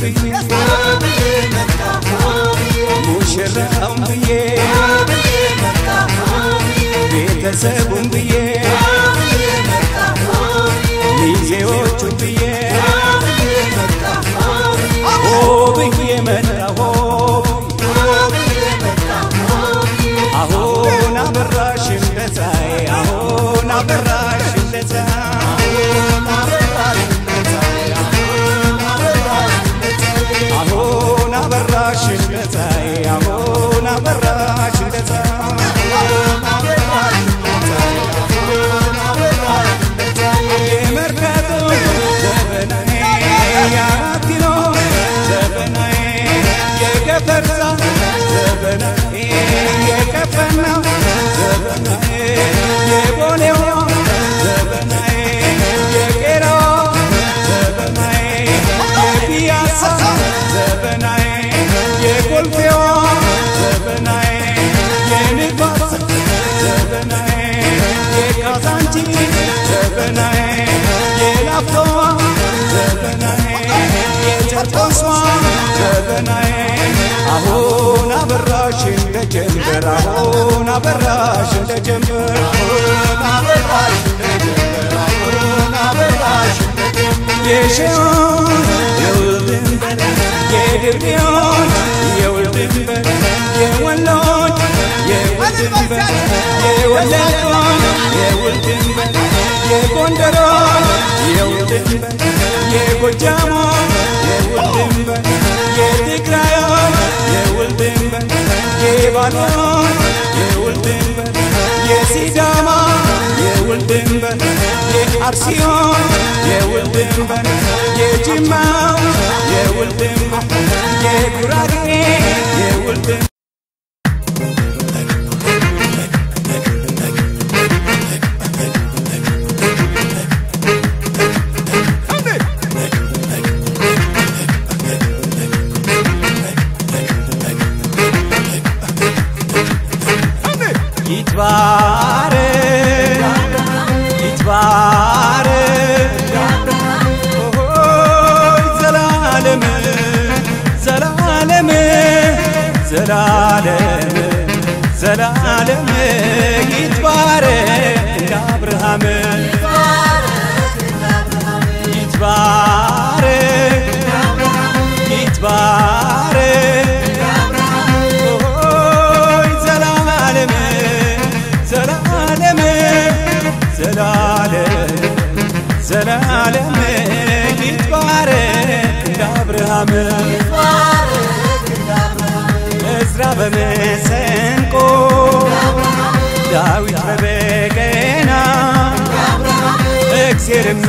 ብዬ ሙሽራውን ብዬ ቤተሰቡን ብዬ ሚዜዎቹን ብዬ ብዬ መጣሁ አሁን አበራሽ እንደ ፀሐይ አሁን አበራሽ እንደ ፀሐይ አሁን አበራሽ እንደ ፀሐይ አሁን አበራሽ እንደ ፀሐይ የመርካቶ ዘበናዬ የአራት ኪሎ ዘበናዬ የገፈርሳ ዘበናዬ የቀፈና ዘበናዬ የቦሌው ዘበናዬ የቄራ ዘበናዬ የፒያሳ ዘበናዬ የኮልፌዋ ዘበናዬ የንፋስ ዘበናዬ የካዛንቺ ዘበናዬ የላፍቶዋ ዘበናዬ የጨርቆሷ ዘበናዬ አሁን አበራሽ እንደ ጀንበር አሁን አበራሽ እንደ ጀንበር አሁን አበራሽ እንደ ጀንበር አሁን አበራሽ እንደ ጀንበር የሸዋን የውልድንበር የድሬዎች የውልድንበር የወሎች የውልድንበር የወለጋዎች የውልድንበር የጎንደሮች የውልድንበር የጎጃሞች የውልድንበር የትግራዮች የውልድንበር የባሌዎች የውልድንበር የሲዳማ የውልድንበር የአርሲዎች የውልድንበር የጅማው የውልድንበር የጉራጌ የውልድንበር ዘላለም ይትባረክ አብርሃም ይትባረክ ይትባረክ ዘላለም ዘላለም ዘላለም ይትባረክ አብርሃም እዝራ በመሰንቆ ዳዊት በበገና እግዚአብሔርም